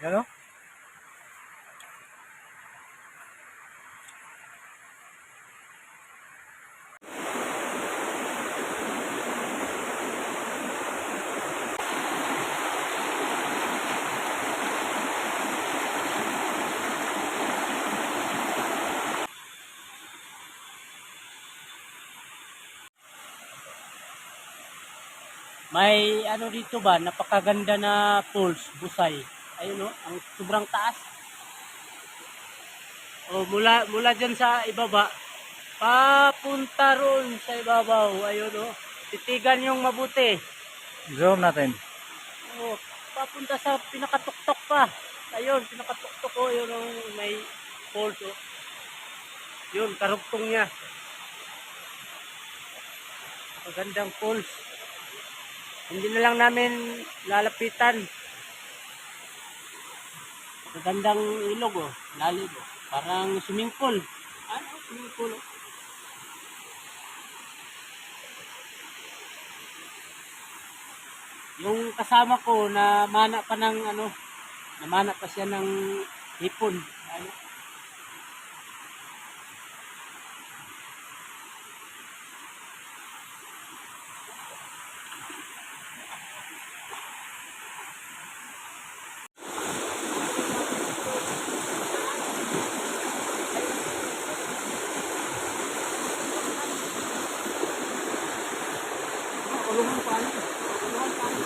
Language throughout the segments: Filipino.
Yan o. May ano dito ba, napakaganda na falls, Busay. Ayun o, ang sobrang taas. O mula diyan sa ibaba, papunta roon sa ibabaw. Ayun o, titigan yung mabuti. Zoom natin. O, papunta sa pinakatuktok pa. Ayun, pinakatuktok ko, yun o, may falls o. Yun, karugtong niya. Magandang falls. Hindi na lang namin lalapitan. Magandang ilog oh, lalim oh. Parang swimming pool. Ano, swimming pool oh. Yung kasama ko na mana pa ng ano, namana pa siya ng hipon. Ano? Kulungan pa ano? Kulungan pa ano?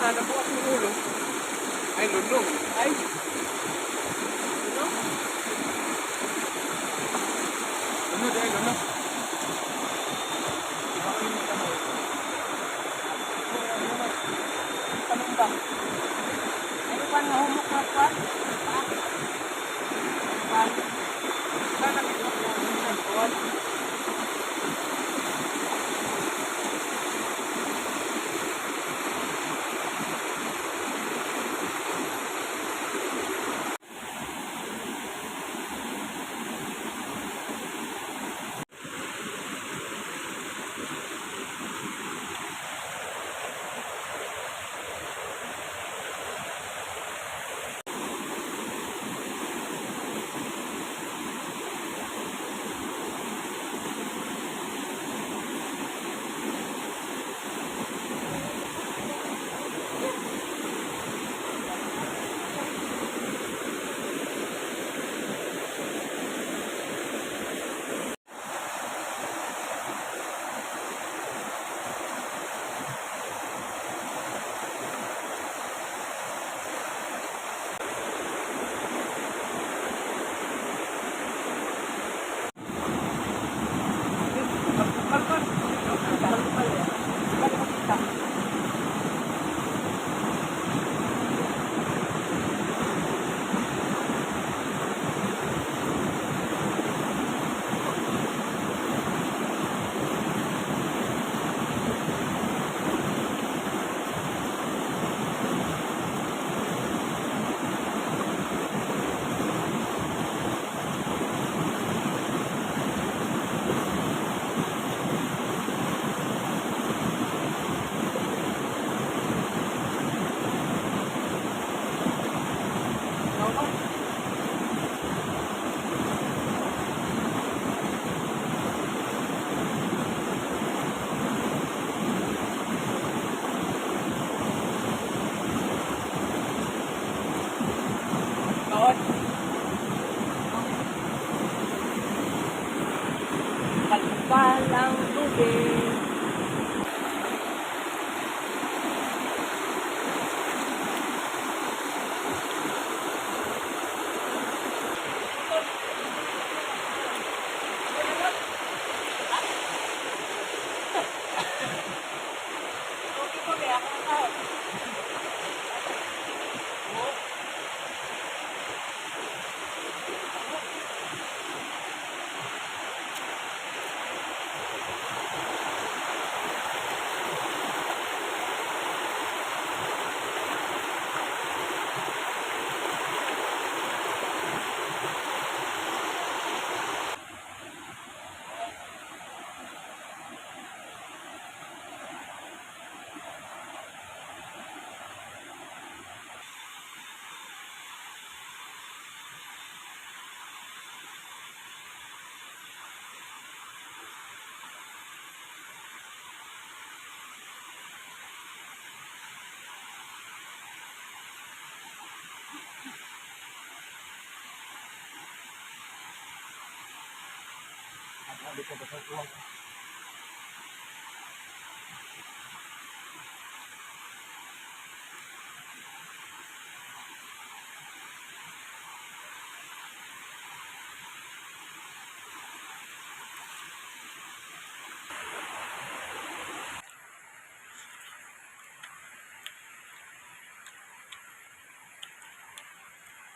Sana po ako ulo. Ay, lulong. Ay. Ano? Ano dahil ano? Tanong ba? Ano ba nga humok na pa? Sana kita po minsan kuwan.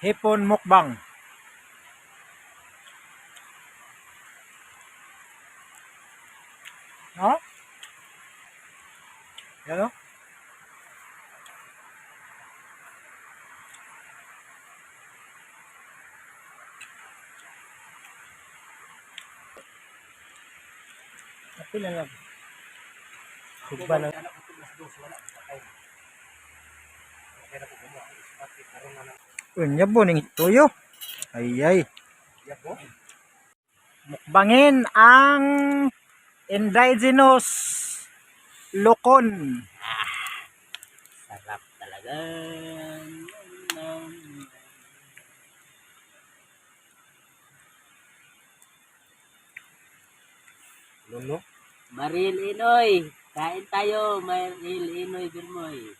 Hipon mukbang. No? Yan o. Napila lang. Hugba lang. Unya po ning tuyo. Ay. Mukbangin ang indigenous lokon. Sarap talaga. Luno. Maril Inoy. Kain tayo. Maril Inoy Birmoy.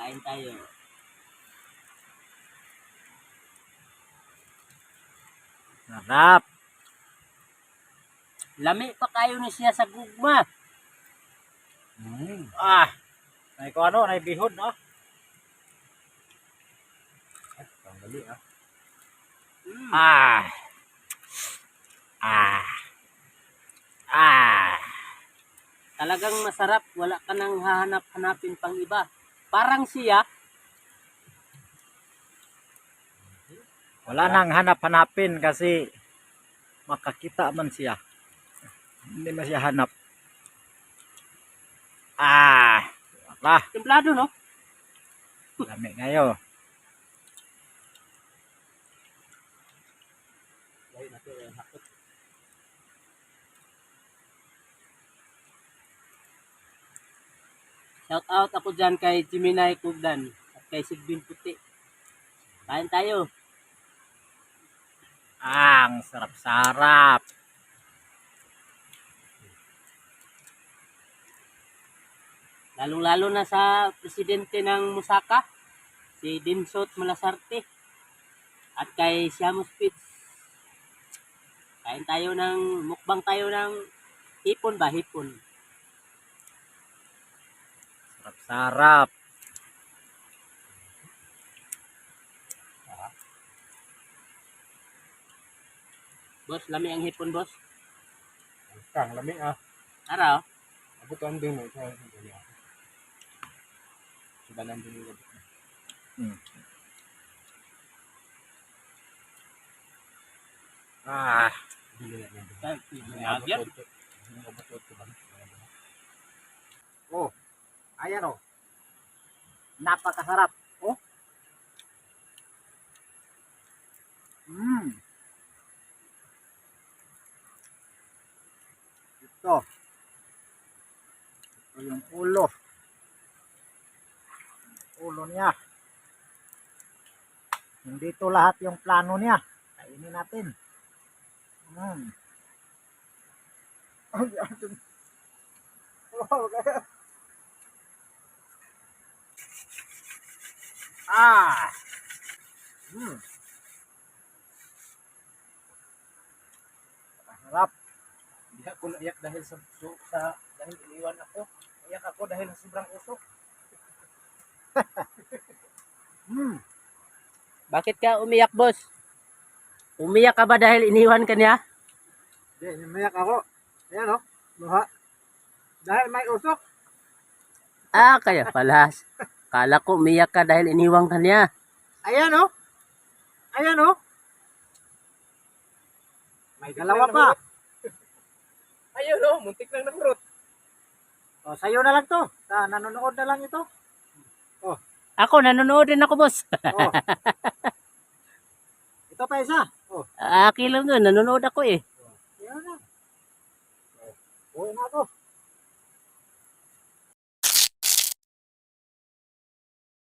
Kain tayo. Sarap. Lami pa kayo na siya sa gugma. Nay ko ano, nay bihod no. Dali ah. Mm. Talagang masarap. Wala ka nang hahanap-hanapin pang iba. Parang siya. Wala nang hanap-hanapin kasi makakita man siya. Hindi man siya hanap. Wala. Templado, no? Lami ngayon. Shout out ako dyan kay Jiminay Kugdan at kay Sigbin Puti. Kain tayo. Ang sarap-sarap. Lalong-lalo na sa presidente ng Musaka, si Dinsot Malasarte at kay Siamos Pits. Kain tayo ng mukbang tayo ng hipon ba? Hipon. Sarap-sarap. Boss, lami ang hipon, boss. Kang lami ah. Araw. Abot ang din mo sa niya. Subanan din mo. Oh, ayan oh. Napakasarap. Oh. Ito. Ito yung ulo. Ulo niya. Hindi ito lahat yung plano niya. Kainin natin. Sarap. Hindi ako naiyak dahil dahil iniwan ako. Naiyak ako dahil sobrang usok. Bakit ka umiyak, boss? Umiyak ka ba dahil iniwan ka niya? Hindi, umiyak ako. Ayan o, luha. Dahil may usok. Kaya pala. Kala ko umiyak ka dahil iniwan ka niya. Ayan o. Ayan o. May dalawa pa. Ayun o, muntik lang ng root. O, sa'yo na lang to. Nanonood na lang ito. Ako, nanonood din ako, boss. Oh. Ito pa isa. Oh. Akin lang yun, nanonood ako eh. Ayan na. Uwi na ako.